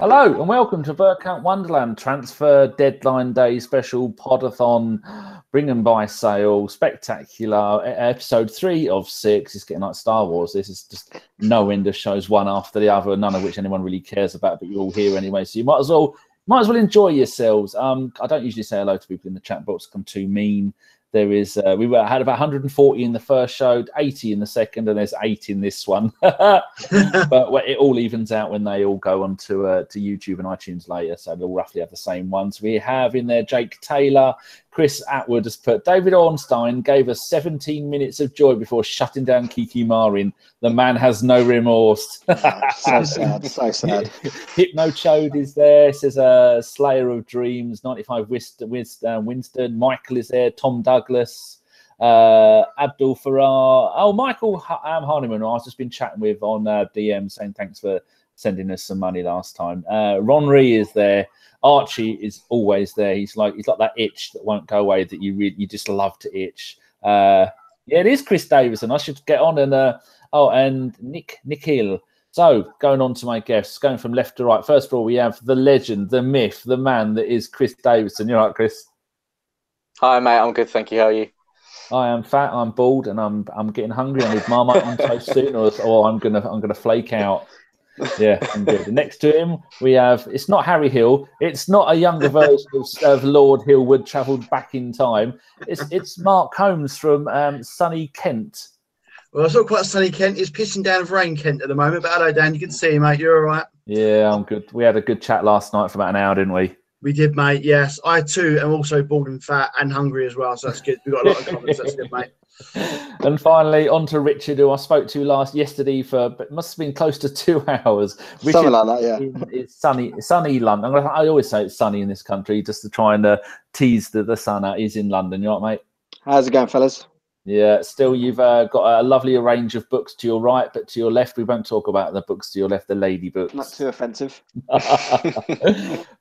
Hello and welcome to Bergkamp Wonderland Transfer Deadline Day Special Podathon Bring by Sale Spectacular Episode 3 of 6. It's getting like Star Wars. This is just no end of shows, one after the other, none of which anyone really cares about, but you're all here anyway, so you might as well enjoy yourselves. I don't usually say hello to people in the chat box. I'm too mean. There is we had about 140 in the first show, 80 in the second, and there's 8 in this one. But it all evens out when they all go on to YouTube and iTunes later, so they'll roughly have the same ones. We have in there Jake Taylor, Kris Atwood has put David Ornstein gave us 17 minutes of joy before shutting down Kiki Marin. The man has no remorse. So sad, so sad. Hypno Chode is there. Says Slayer of Dreams, 95 Winston. Michael is there. Tom Douglas, Abdul Farrar. Oh, Michael Harniman, I've just been chatting with on DM saying thanks for sending us some money last time. Ronry is there. Archie is always there. He's like that itch that won't go away that you just love to itch. Yeah, it is Chris Davison. I should get on and Nicky. So going on to my guests, going from left to right. First of all, we have the legend, the myth, the man that is Chris Davison. You're right, Chris. Hi, mate. I'm good, thank you. How are you? I am fat. I'm bald, and I'm getting hungry. I need Marmite on toast soon, or I'm gonna flake out. Yeah, I'm good. Next to him, we have. It's not Harry Hill. It's not a younger version of Lord Hillwood travelled back in time. It's Mark Holmes from sunny Kent. Well, it's not quite sunny Kent. It's pissing down with rain, Kent, at the moment. But hello, Dan. You can see you, mate. You're all right. Yeah, I'm good. We had a good chat last night for about an hour, didn't we? We did, mate. Yes, I too am also bald and fat and hungry as well. So that's good. We've got a lot of comments. That's good, mate. And finally, on to Richard, who I spoke to yesterday for it must have been close to 2 hours. Richard, something like that, yeah. It's sunny London. I always say it's sunny in this country just to try and tease the sun out. He's in London, you know what, mate? How's it going, fellas? Yeah, still you've got a lovely range of books to your right, but to your left, we won't talk about the books to your left, the lady books. Not too offensive.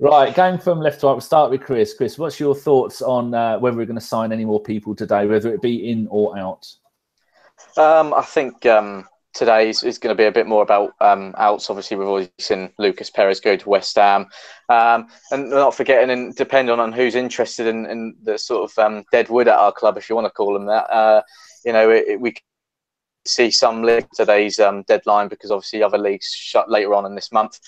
Right, going from left to right, we'll start with Kris. Kris, what's your thoughts on whether we're going to sign any more people today, whether it be in or out? I think today is going to be a bit more about outs. Obviously, we've already seen Lucas Perez go to West Ham. And not forgetting, and depending on who's interested in the sort of dead wood at our club, if you want to call them that, we can see some league today's deadline because obviously other leagues shut later on in this month.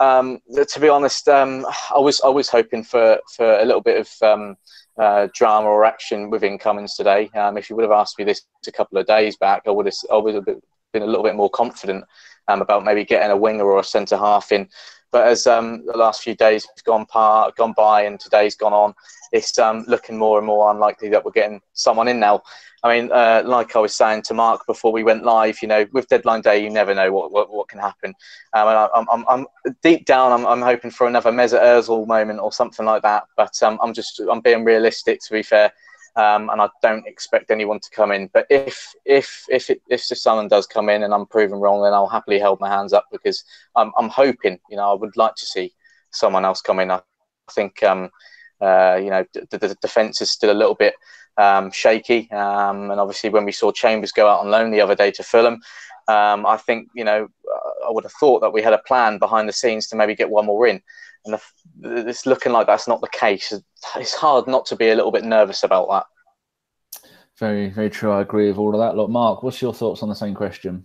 To be honest, I was hoping for a little bit of drama or action with incomings today. If you would have asked me this a couple of days back, I would have been a little bit more confident about maybe getting a winger or a centre half in. But as the last few days have gone by and today's gone on, it's looking more and more unlikely that we're getting someone in now. I mean, like I was saying to Mark before we went live, with deadline day, you never know what can happen. And I'm deep down, I'm hoping for another Mesut Ozil moment or something like that. But I'm being realistic, to be fair. And I don't expect anyone to come in. But if someone does come in and I'm proven wrong, then I'll happily hold my hands up because I'm hoping. I would like to see someone else come in. I think the defence is still a little bit shaky. And obviously, when we saw Chambers go out on loan the other day to Fulham, I think I would have thought that we had a plan behind the scenes to maybe get one more in. And it's looking like that's not the case. It's hard not to be a little bit nervous about that. Very, very true. I agree with all of that. Look, Mark, what's your thoughts on the same question?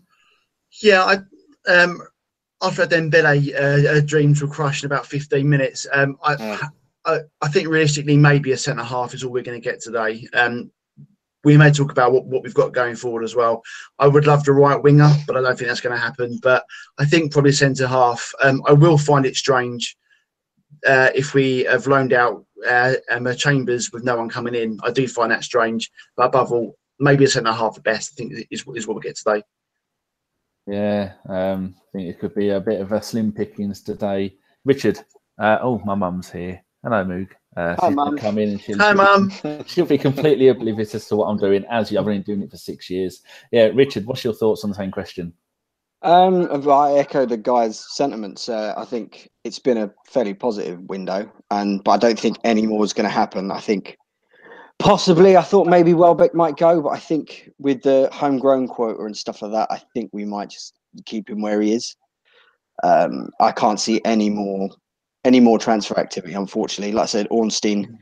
Yeah, after Dembele, dreams were crushed in about 15 minutes. I think realistically, maybe a centre half is all we're going to get today. We may talk about what we've got going forward as well. I would love the right winger, but I don't think that's going to happen. But I think probably centre half. I will find it strange if we have loaned out Chambers with no one coming in. I do find that strange. But above all, maybe a centre half at best, I think is what we get today. Yeah, I think it could be a bit of a slim pickings today. Richard, my mum's here. Hello, Moog. She's going to come in and Hi, Mum. She'll be completely oblivious as to what I'm doing. I've only been doing it for 6 years. Yeah, Richard, what's your thoughts on the same question? I echo the guy's sentiments. I think it's been a fairly positive window, but I don't think any more is going to happen. I think possibly, I thought maybe Welbeck might go, but I think with the homegrown quota and stuff like that, I think we might just keep him where he is. I can't see any more transfer activity, unfortunately. Like I said, Ornstein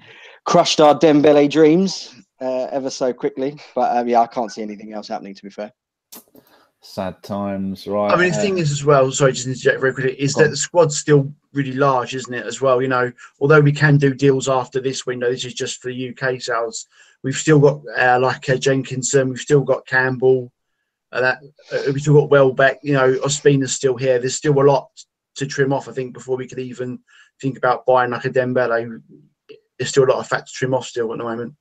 crushed our Dembele dreams ever so quickly. But I can't see anything else happening, to be fair. Sad times, right? I mean, the thing is as well, sorry, just to interject very quickly, is that the squad's still really large, isn't it, as well? Although we can do deals after this window, this is just for UK sales. We've still got Jenkinson, we've still got Campbell, we've still got Welbeck, Ospina's still here. There's still a lot to trim off, I think, before we could even think about buying like a Dembele. There's still a lot of fat to trim off still at the moment.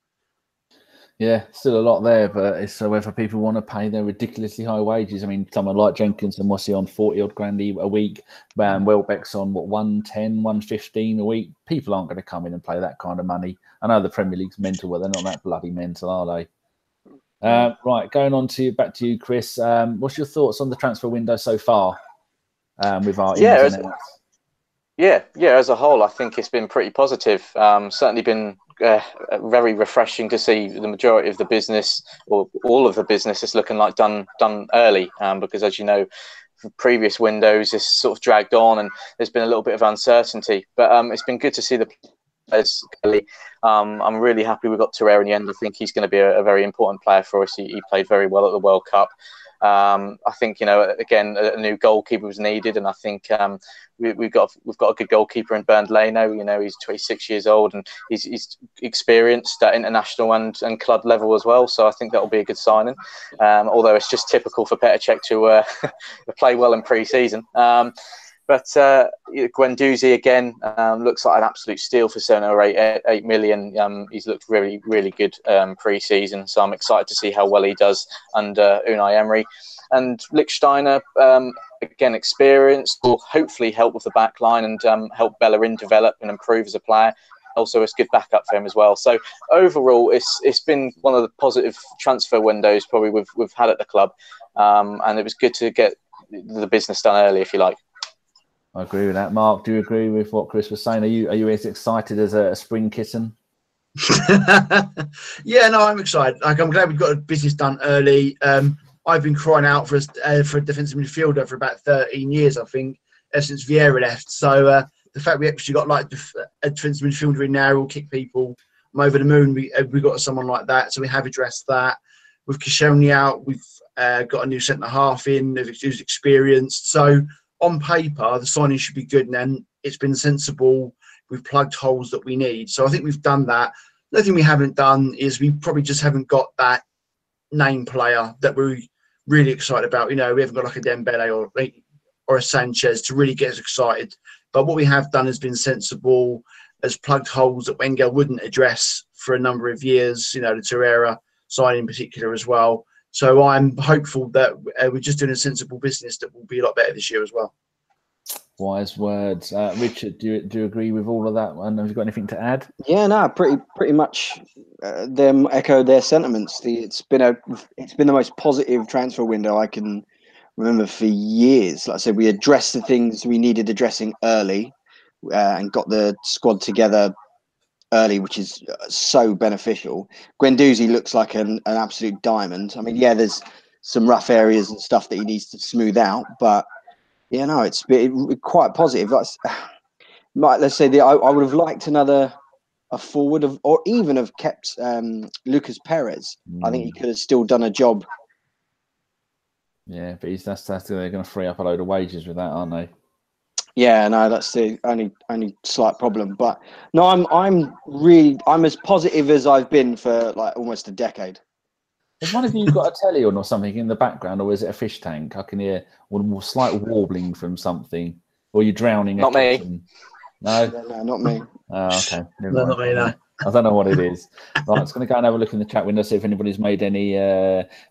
Yeah, still a lot there, but it's whether people want to pay their ridiculously high wages. I mean, someone like Jenkinson, what's he on, 40-odd grand a week? Welbeck's on, 110, 115 a week? People aren't going to come in and pay that kind of money. I know the Premier League's mental, but they're not that bloody mental, are they? Right, going on back to you, Kris. What's your thoughts on the transfer window so far with our ins and outs? As a whole, I think it's been pretty positive. Certainly been very refreshing to see the majority of the business, or all of the business, is looking like done early. Because, as you know, for previous windows, this sort of dragged on, and there's been a little bit of uncertainty. But it's been good to see the players early. I'm really happy we got Torreira in the end. I think he's going to be a very important player for us. He played very well at the World Cup. I think, again, a new goalkeeper was needed, and I think we've got a good goalkeeper in Bernd Leno. He's 26 years old, and he's experienced at international and club level as well. So I think that'll be a good signing. Although it's just typical for Petr Cech to play well in pre-season. But Guendouzi again looks like an absolute steal for 7 or 8 million. He's looked really, really good pre-season, so I'm excited to see how well he does under Unai Emery. And Lichtsteiner, again, experienced, will hopefully help with the back line and help Bellerin develop and improve as a player. Also, it's good backup for him as well. So overall, it's been one of the positive transfer windows probably we've had at the club, and it was good to get the business done early, if you like. I agree with that. Mark, do you agree with what Kris was saying? Are you as excited as a spring kitten? Yeah, no, I'm excited. I'm glad we've got a business done early. I've been crying out for a defensive midfielder for about 13 years, I think, since Vieira left. So the fact we actually got like a defensive midfielder in now will kick people. I'm over the moon. We got someone like that, so we have addressed that. With Koscielny out, we've got a new centre half in who's experienced. So on paper, the signing should be good, and then it's been sensible. We've plugged holes that we need. So I think we've done that. The only thing we haven't done is we probably just haven't got that name player that we're really excited about. We haven't got like a Dembele or a Sanchez to really get us excited. But what we have done has been sensible, has plugged holes that Wenger wouldn't address for a number of years, the Torreira signing in particular as well. So I'm hopeful that we're just doing a sensible business that will be a lot better this year as well. Wise words. Richard, do you agree with all of that? And have you got anything to add? Yeah, no, pretty much them echo their sentiments. It's been the most positive transfer window I can remember for years. Like I said, we addressed the things we needed addressing early and got the squad together early, which is so beneficial. Guendouzi looks like an absolute diamond. I mean, yeah, there's some rough areas and stuff that he needs to smooth out, but yeah, no, it's been quite positive. Let's say I would have liked a forward or even have kept Lucas Perez. I think he could have still done a job. Yeah, but they're going to free up a load of wages with that, aren't they? Yeah, no, that's the only slight problem. But no, I'm as positive as I've been for like almost a decade. Has one of you got a telly on or something in the background, or is it a fish tank? I can hear a slight warbling from something. Or you're drowning. Not me. No? No, not me. Oh, okay. No, not me, no. I don't know what it is. Right, I'm just going to go and have a look in the chat window, see if anybody's made any.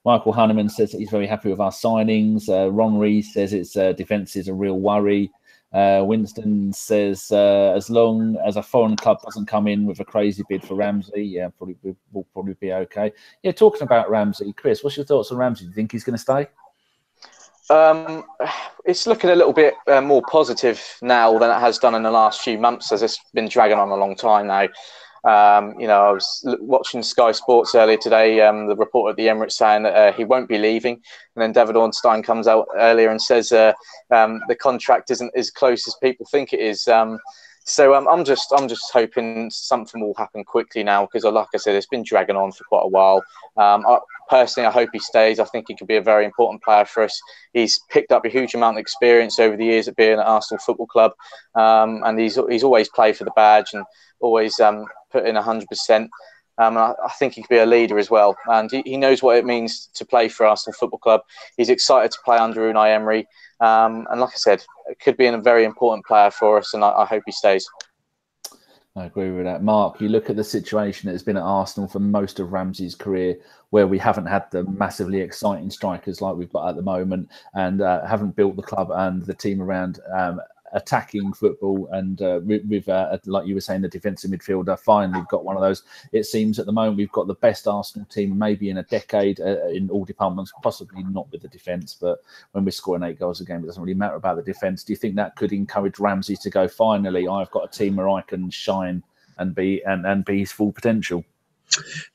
Michael Hanneman says that he's very happy with our signings. Ron Rees says its defence is a real worry. Winston says, as long as a foreign club doesn't come in with a crazy bid for Ramsey, we'll probably be okay. Yeah, talking about Ramsey, Kris, what's your thoughts on Ramsey? Do you think he's going to stay? It's looking a little bit more positive now than it has done in the last few months, as it's been dragging on a long time now. I was watching Sky Sports earlier today, the report at the Emirates saying that he won't be leaving. And then David Ornstein comes out earlier and says the contract isn't as close as people think it is. So I'm just hoping something will happen quickly now, because, like I said, it's been dragging on for quite a while. Personally, I hope he stays. I think he could be a very important player for us. He's picked up a huge amount of experience over the years at being at Arsenal Football Club, and he's always played for the badge and always put in 100%. I think he could be a leader as well, and he knows what it means to play for Arsenal Football Club. He's excited to play under Unai Emery, and like I said, it could be a very important player for us, and I hope he stays. I agree with that. Mark, you look at the situation that has been at Arsenal for most of Ramsey's career, where we haven't had the massively exciting strikers like we've got at the moment, and haven't built the club and the team around attacking football, and with like you were saying, the defensive midfielder. Finally got one of those. It seems at the moment we've got the best Arsenal team maybe in a decade in all departments, possibly not with the defence, but when we're scoring 8 goals a game, it doesn't really matter about the defence. Do you think that could encourage Ramsey to go, finally I've got a team where I can shine and be his full potential?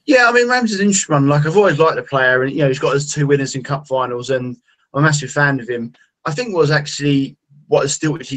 Yeah, I mean, Ramsey's an interesting one. Like, I've always liked the player, and he's got his 2 winners in cup finals, and I'm a massive fan of him. I think what has stilted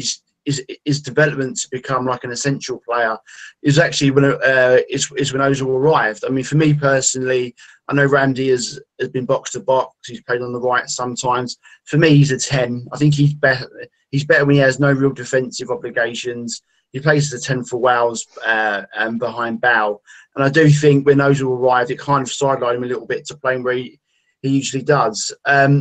his development to become like an essential player is actually when Ozil arrived. I mean, for me personally, I know Ramsey has been box to box. He's played on the right sometimes. For me, he's a 10. I think he's better. He's better when he has no real defensive obligations. He plays as a 10 for Wales and behind Bow. And I do think when Ozil arrived, it kind of sidelined him a little bit to playing where he usually does. As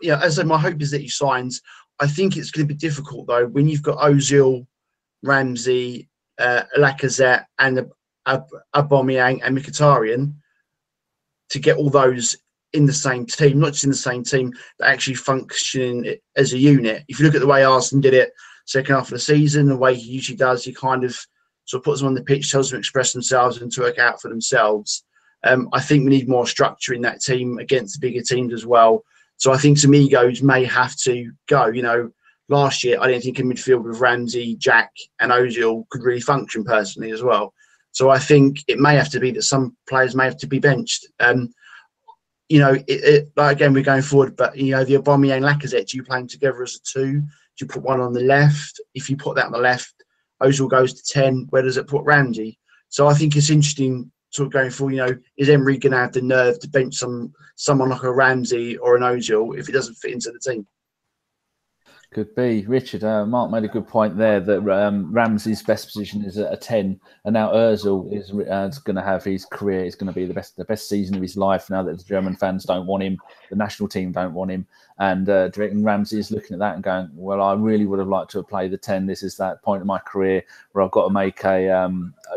I said, my hope is that he signs. I think it's going to be difficult, though, when you've got Ozil, Ramsey, Lacazette, and Aubameyang and Mkhitaryan, to get all those in the same team, not just in the same team, but actually functioning as a unit. If you look at the way Arsenal did it second half of the season, the way he usually does, he kind of sort of puts them on the pitch, tells them to express themselves and to work out for themselves. I think we need more structure in that team against the bigger teams as well. So I think some egos may have to go. Last year, I didn't think a midfield with Ramsey, Jack and Ozil could really function personally as well. So I think it may have to be that some players may have to be benched. Again, we're going forward, but, the Aubameyang and Lacazette, do you play them together as a 2? Do you put one on the left? If you put that on the left, Ozil goes to 10. Where does it put Ramsey? So I think it's interesting sort of going forward. Is Emery going to have the nerve to bench someone like a Ramsey or an Ozil if it doesn't fit into the team? Could be. Richard, Mark made a good point there that Ramsey's best position is at a 10, and now Ozil is going to have his career. Is going to be the best season of his life now that the German fans don't want him, the national team don't want him, and do you reckon Ramsey is looking at that and going, well, I really would have liked to have played the 10. This is that point in my career where I've got to make I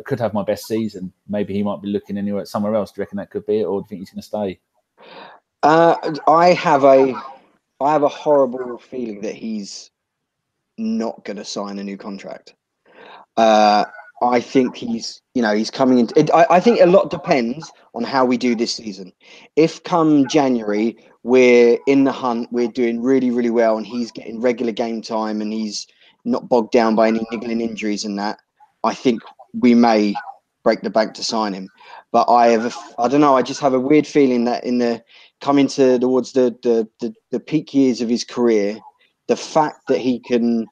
could have my best season. Maybe he might be looking anywhere somewhere else. Do you reckon that could be it, or do you think he's going to stay? I have a horrible feeling that he's not going to sign a new contract. I think he's coming in. I think a lot depends on how we do this season. If come January we're in the hunt, we're doing really, really well, and he's getting regular game time, and he's not bogged down by any niggling injuries and that, I think we may break the bank to sign him. But I don't know. I just have a weird feeling that coming towards the peak years of his career, the fact that he can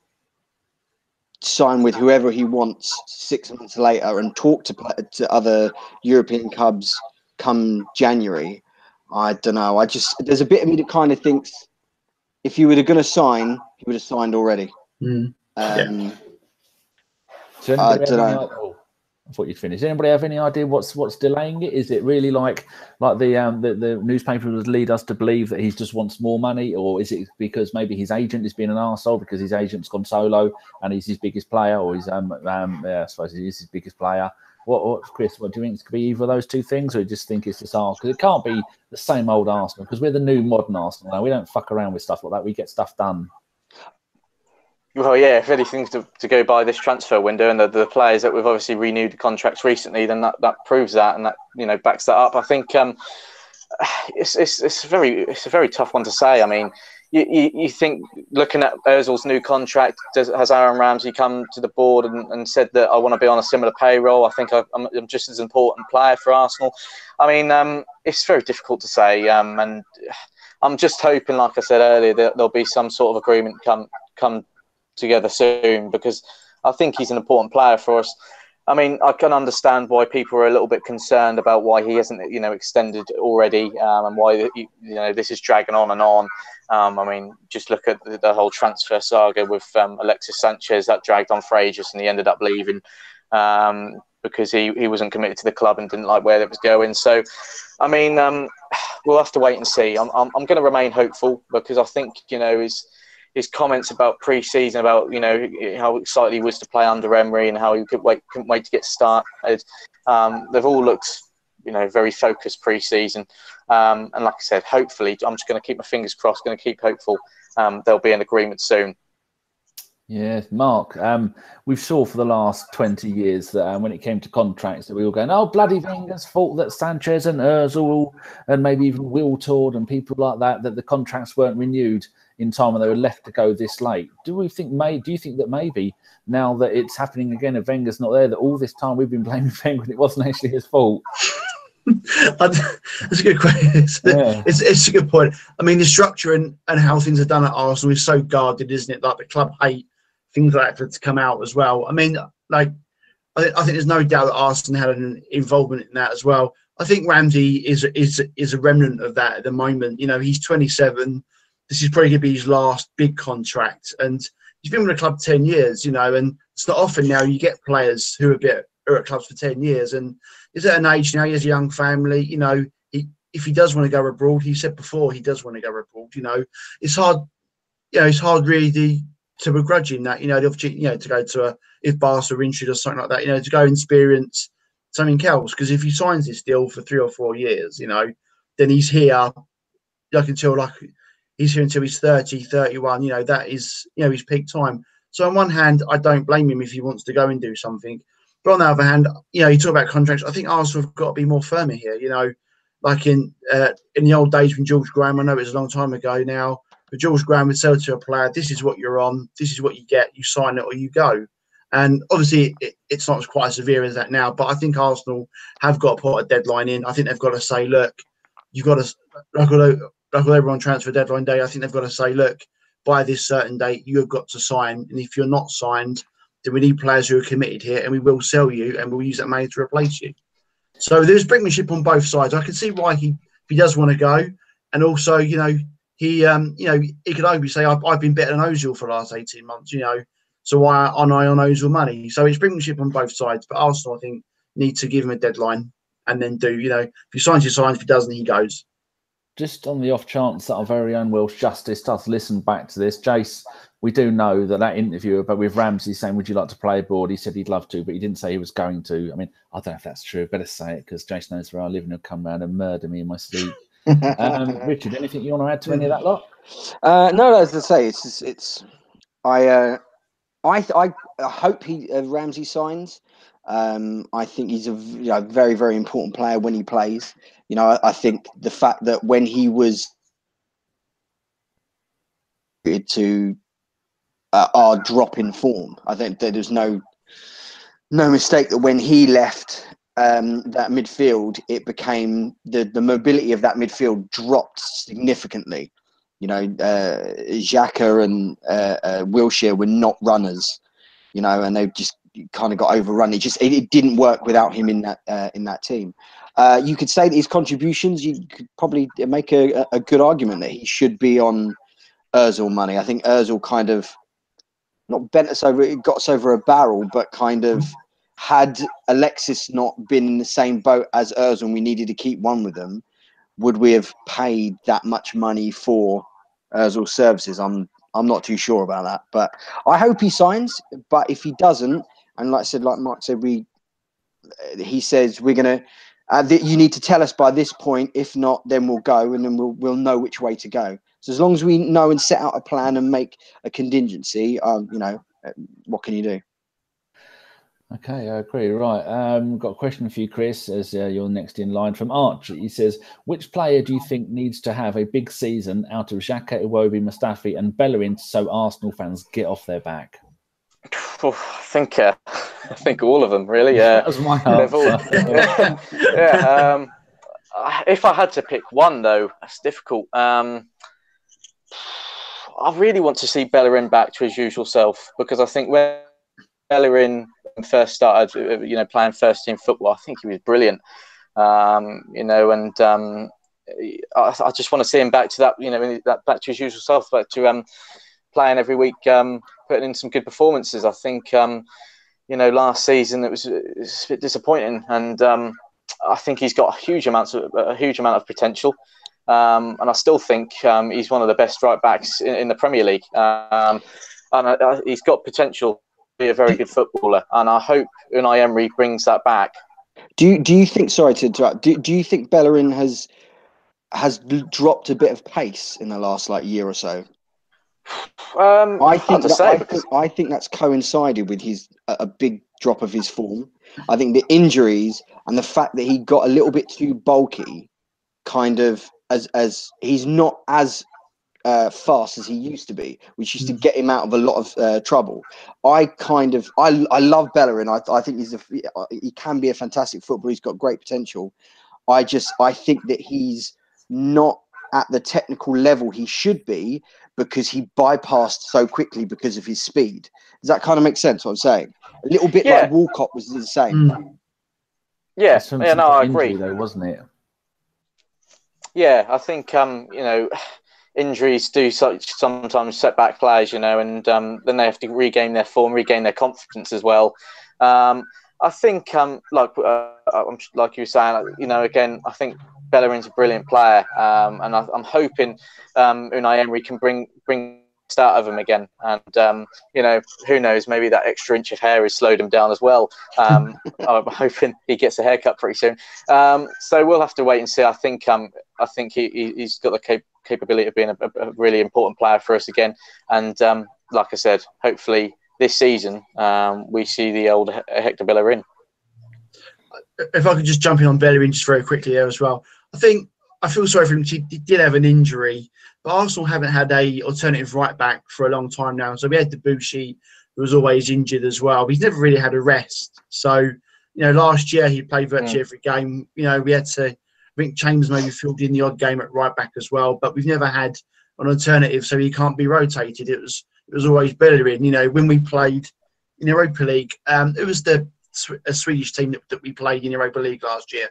sign with whoever he wants 6 months later and talk to other European clubs come January, I don't know. There's a bit of me that kind of thinks if you were going to sign, he would have signed already. Yeah. I don't know. I thought you'd finish. Does anybody have any idea what's delaying it? Is it really like the newspapers would lead us to believe that he just wants more money, or is it because maybe his agent is being an arsehole because his agent's gone solo and he's his biggest player, or he's I suppose he is his biggest player? What Kris? What do you think? It could be either of those two things, or you just think it's just Arsenal? Because it can't be the same old Arsenal, because we're the new modern Arsenal now. We don't fuck around with stuff like that. We get stuff done. Well, yeah, if anything's to go by this transfer window and the players that we've obviously renewed the contracts recently, then that proves that, and that backs that up. I think it's a very tough one to say. I mean, you think, looking at Ozil's new contract, has Aaron Ramsey come to the board and said that I want to be on a similar payroll? I think I'm just as important player for Arsenal. I mean, it's very difficult to say, and I'm just hoping, like I said earlier, that there'll be some sort of agreement come together soon, because I think he's an important player for us. I mean, I can understand why people are a little bit concerned about why he hasn't, extended already, and why this is dragging on and on. I mean, just look at the whole transfer saga with Alexis Sanchez. That dragged on for ages, and he ended up leaving because he wasn't committed to the club and didn't like where it was going. So, I mean, we'll have to wait and see. I'm going to remain hopeful, because I think his comments about pre-season, about how excited he was to play under Emery and how he couldn't wait to get started. They've all looked very focused pre-season, and like I said, hopefully, I'm just going to keep my fingers crossed, going to keep hopeful there'll be an agreement soon. Yeah, Mark, we've saw for the last 20 years that when it came to contracts, that we were going, oh, bloody Wenger's fault that Sanchez and Ozil and maybe even Wiltord and people like that the contracts weren't renewed in time and they were left to go this late. Do you think that maybe now that it's happening again, if Wenger's not there, that all this time we've been blaming Wenger and it wasn't actually his fault? That's a good question. It's a good point. I mean, the structure and how things are done at Arsenal is so guarded, isn't it? Like the club hate things like that to come out as well. I mean, like I think there's no doubt that Arsenal had an involvement in that as well. I think Ramsey is a remnant of that at the moment. He's 27. This is probably going to be his last big contract, and he's been with the club 10 years. And it's not often now you get players who are at clubs for 10 years, and he's at an age now. He has a young family. If he does want to go abroad, he said before he does want to go abroad. It's hard. It's hard really to begrudge him that. The opportunity, to go to if Barca are interested or something like that. To go and experience something else. Because if he signs this deal for 3 or 4 years, then he's here. He's here until he's 30, 31. That is his peak time. So on one hand, I don't blame him if he wants to go and do something. But on the other hand, you talk about contracts. I think Arsenal have got to be more firm here. Like in the old days when George Graham, I know it's a long time ago now, but George Graham would say to a player, "This is what you're on. This is what you get. You sign it or you go." And obviously, it's not quite as severe as that now. But I think Arsenal have got to put a deadline in. I think they've got to say, "Look, you've got to like everyone transfer deadline day." I think they've got to say, "Look, by this certain date, you have got to sign. And if you're not signed, then we need players who are committed here, and we will sell you, and we'll use that money to replace you." So there's brinkmanship on both sides. I can see why he does want to go, and also he could only say I've been better than Ozil for the last 18 months. So why aren't I on Ozil money? So it's brinkmanship on both sides. But Arsenal, I think, need to give him a deadline and then do. If he signs, he signs. If he doesn't, he goes. Just on the off chance that our very own Welsh Justice does listen back to this, Jace, we do know that interview about with Ramsey saying, "Would you like to play abroad?" He said he'd love to, but he didn't say he was going to. I mean, I don't know if that's true. Better say it, because Jace knows where I live and he'll come round and murder me in my sleep. Richard, anything you want to add to any of that lot? No, as I say, I hope Ramsey signs. I think he's a very, very important player when he plays. I think the fact that when he was to our drop in form, I think that there's no mistake that when he left that midfield, it became the mobility of that midfield dropped significantly. Xhaka and Wilshere were not runners, and they just kind of got overrun. It didn't work without him in that team. You could say that his contributions, you could probably make a good argument that he should be on Ozil money. I think Ozil kind of not bent us over, it got us over a barrel, but kind of had Alexis not been in the same boat as Ozil, we needed to keep one with them. Would we have paid that much money for Ozil's services? I'm not too sure about that, but I hope he signs. But if he doesn't, and like Mark said, he says we're gonna. You need to tell us by this point. If not, then we'll go, and then we'll know which way to go. So as long as we know and set out a plan and make a contingency, what can you do? Okay, I agree. Right. Got a question for you, Kris, as you're next in line from Arch. He says, which player do you think needs to have a big season out of Xhaka, Iwobi, Mustafi and Bellerin so Arsenal fans get off their back? I think all of them, really. That was my answer. If I had to pick one, though, that's difficult. I really want to see Bellerin back to his usual self, because I think when Bellerin first started, playing first team football, I think he was brilliant. I just want to see him back to that, back to his usual self, back to playing every week, putting in some good performances. I think last season it was a bit disappointing, and I think he's got a huge amount of potential. And I still think he's one of the best right backs in the Premier League. And he's got potential to be a very good footballer. And I hope Unai Emery brings that back. Do you think? Sorry to interrupt. Do you think Bellerin has dropped a bit of pace in the last year or so? I think that's coincided with a big drop of his form. I think the injuries and the fact that he got a little bit too bulky, kind of as he's not as fast as he used to be, which used to get him out of a lot of trouble. I love Bellerin. I think he can be a fantastic footballer. He's got great potential. I think that he's not at the technical level he should be, because he bypassed so quickly because of his speed. Does that kind of make sense what I'm saying? A little bit like Walcott was the same. Yeah, I agree. Though, wasn't it? Yeah, I think injuries do sometimes set back players, and then they have to regain their form, regain their confidence as well. I think, like you were saying, again, I think Bellerin's a brilliant player, and I'm hoping Unai Emery can bring out of him again. And who knows? Maybe that extra inch of hair has slowed him down as well. I'm hoping he gets a haircut pretty soon. So we'll have to wait and see. I think he's got the capability of being a really important player for us again. And like I said, hopefully this season we see the old Hector Bellerin. If I could just jump in on Bellerin just very quickly there as well. I feel sorry for him. He did have an injury, but Arsenal haven't had a alternative right back for a long time now. So we had Debussy, who was always injured as well. But he's never really had a rest. So, last year he played virtually every game. We had to, I think Chambers maybe filled in the odd game at right back as well. But we've never had an alternative, so he can't be rotated. It was always Bellerin. When we played in Europa League, it was a Swedish team that we played in Europa League last year.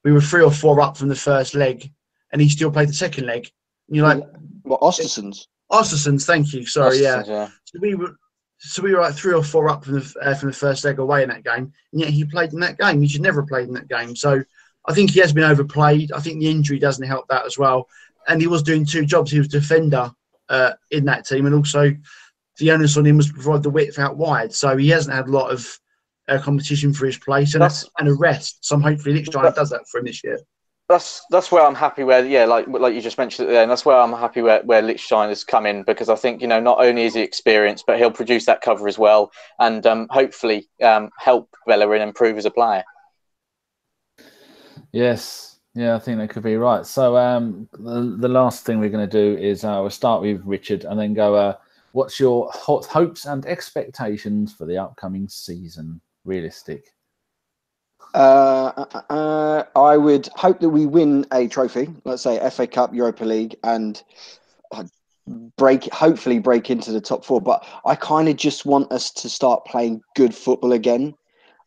We were 3 or 4 up from the first leg, and he still played the second leg. And you're like, "What, Östersunds?" Östersunds, thank you. Sorry, yeah. So we were like 3 or 4 up from the first leg away in that game, and yet he played in that game. He should never have played in that game. So I think he has been overplayed. I think the injury doesn't help that as well. And he was doing 2 jobs. He was defender in that team, and also the onus on him was to provide the width out wide. So he hasn't had a lot of competition for his place and a rest. So hopefully Lichtsteiner does that for him this year. That's where I'm happy where, like you just mentioned it there, and that's where I'm happy where Lichtsteiner's come in, because I think, not only is he experienced, but he'll produce that cover as well, and hopefully help Bellerin improve as a player. Yes. Yeah, I think that could be right. So the last thing we're going to do is we'll start with Richard and then go, what's your hopes and expectations for the upcoming season? Realistic. I would hope that we win a trophy, let's say FA Cup, Europa League, and hopefully break into the top 4. But I kind of just want us to start playing good football again.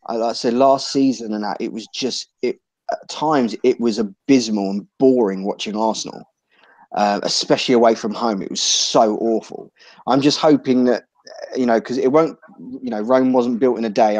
Like I said, last season and that, it was just at times it was abysmal and boring watching Arsenal, especially away from home. It was so awful. I'm just hoping that, because it won't, Rome wasn't built in a day.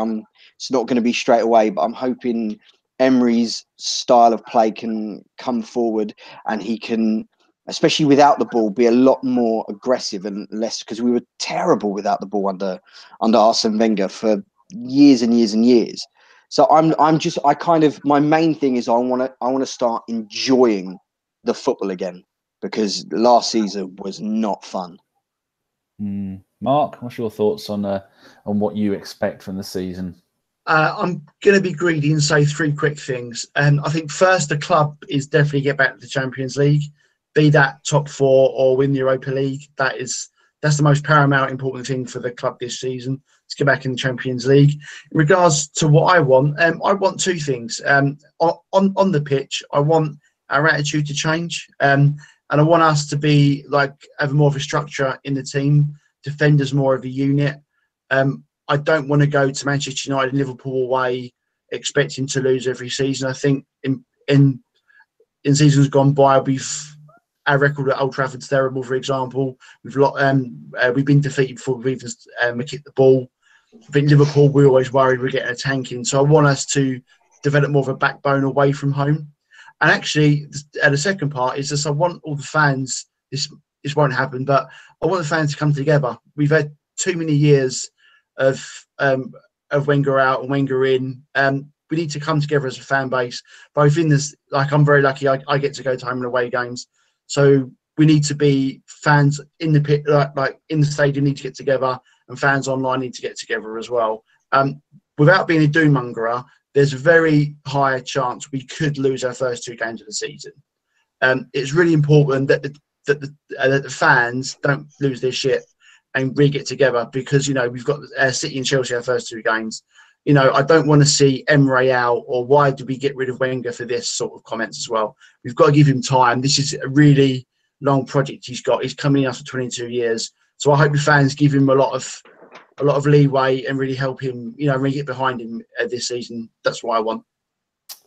It's not going to be straight away, but I'm hoping Emery's style of play can come forward, and he can, especially without the ball, be a lot more aggressive and less, because we were terrible without the ball under Arsene Wenger for years and years and years. So my main thing is I want to start enjoying the football again, because last season was not fun. Mark, what's your thoughts on what you expect from the season? I'm going to be greedy and say 3 quick things. I think first, the club is definitely get back to the Champions League, be that top 4 or win the Europa League. That's the most paramount important thing for the club this season, to get back in the Champions League. In regards to what I want 2 things. On the pitch, I want our attitude to change, and I want us to be have more of a structure in the team, defenders more of a unit. I don't want to go to Manchester United and Liverpool away expecting to lose every season. I think in seasons gone by, our record at Old Trafford's terrible. For example, we've been defeated before we've even kicked the ball. I think Liverpool, we're always worried we're getting a tanking. So I want us to develop more of a backbone away from home. And actually, the second part is just I want all the fans. This won't happen, but I want the fans to come together. We've had too many years of Wenger out and Wenger in. We need to come together as a fan base, both in this. I'm very lucky. I get to go to home and away games, so we need to be fans in the pit, in the stadium. Need to get together, and fans online need to get together as well. Without being a doom-mongerer, there's a very high chance we could lose our first 2 games of the season. It's really important that the fans don't lose their shit and really get together, because we've got City and Chelsea our first 2 games. I don't want to see Emery out, or why did we get rid of Wenger for this sort of comments as well. We've got to give him time. This is a really long project he's got. He's coming after 22 years, so I hope the fans give him a lot of leeway and really help him. Really get behind him this season. That's what I want.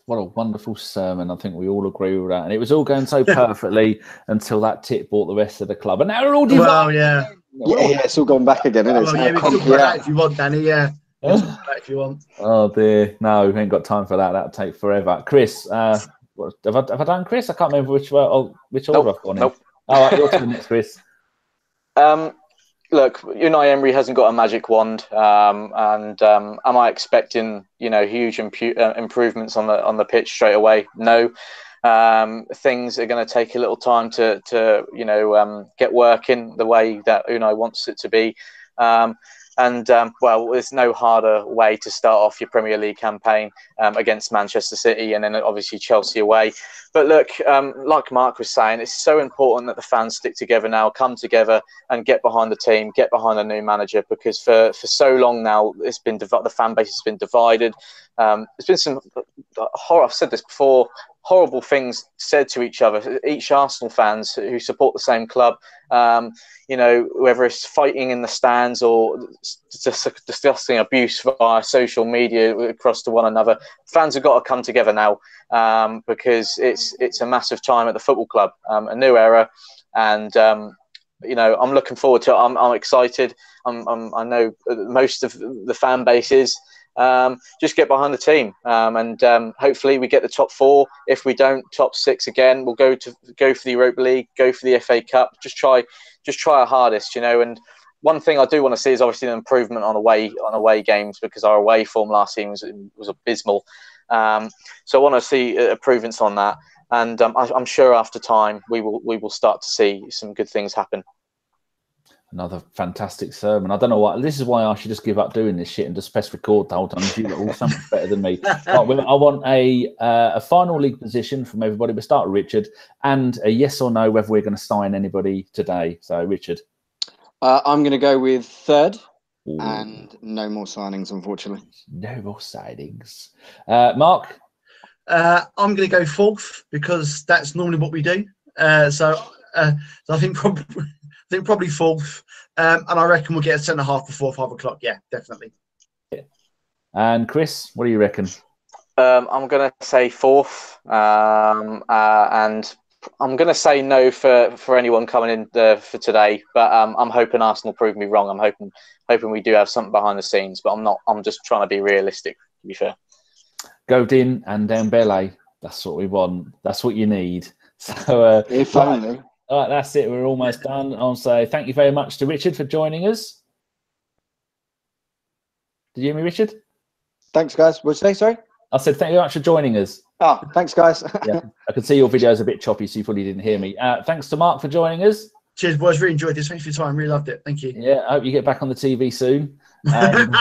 What a wonderful sermon. I think we all agree with that. And it was all going so perfectly until that tip bought the rest of the club. And now we're all divided. Well, yeah. Yeah, it's all gone back again, isn't it? Yeah, we can talk about that if you want, Danny. Yeah. If you want. Oh, dear. No, we ain't got time for that. That'll take forever. Kris, have I done Kris? I can't remember which order I've gone in. Nope. All right, your turn next, Kris. Look, Unai Emery hasn't got a magic wand, and am I expecting huge improvements on the pitch straight away? No. Things are going to take a little time to get working the way that Unai wants it to be. Well, there's no harder way to start off your Premier League campaign against Manchester City, and then obviously Chelsea away. But look, like Mark was saying, it's so important that the fans stick together now, come together and get behind the team, get behind the new manager, because for so long now, it's been the fan base has been divided. There's been some I've said this before, horrible things said to each other. Each Arsenal fans who support the same club, whether it's fighting in the stands or just discussing abuse via social media across to one another, fans have got to come together now, because it's a massive time at the football club, a new era, and I'm looking forward to it. I'm excited. I know most of the fan base is. Just get behind the team, and hopefully we get the top 4. If we don't, top 6 again. We'll go for the Europa League, go for the FA Cup. Just try our hardest, And one thing I do want to see is obviously an improvement on away games, because our away form last season was abysmal. So I want to see improvements on that, and I'm sure after time we will start to see some good things happen. Another fantastic sermon. I don't know what. This is why I should just give up doing this shit and just press record the whole time. You are all so much better than me. Right, I want a final league position from everybody. We'll start with Richard, and a yes or no whether we're going to sign anybody today. So, Richard. I'm going to go with 3rd. Ooh. And no more signings, unfortunately. No more signings. Mark? I'm going to go 4th, because that's normally what we do. So I think probably 4th, and I reckon we'll get a centre-half before 5 o'clock. Yeah, definitely. Yeah. And Kris, what do you reckon? I'm going to say 4th, and I'm going to say no for anyone coming in for today. But I'm hoping Arsenal prove me wrong. I'm hoping we do have something behind the scenes, but I'm not. I'm just trying to be realistic, to be fair. Godin and Dembele. That's what we want. That's what you need. So if only. All right, that's it. We're almost done. I'll say thank you very much to Richard for joining us. Did you hear me, Richard? Thanks, guys. What'd you say, sorry? I said thank you very much for joining us. Oh, thanks, guys. Yeah, I could see your video's a bit choppy, so you probably didn't hear me. Thanks to Mark for joining us. Cheers, boys. Really enjoyed this. Thanks for your time. Really loved it. Thank you. Yeah, I hope you get back on the TV soon. Thank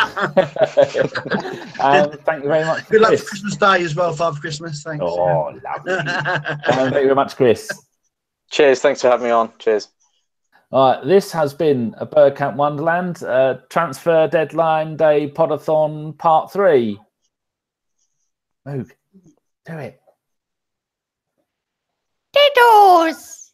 you very much. Good luck for Christmas Day as well, Father Christmas. Thanks. Oh, lovely. Thank you very much, Kris. Cheers. Thanks for having me on. Cheers. All right, this has been a Bergkamp Wonderland transfer deadline day podathon part 3. Moog, do it. Diddles!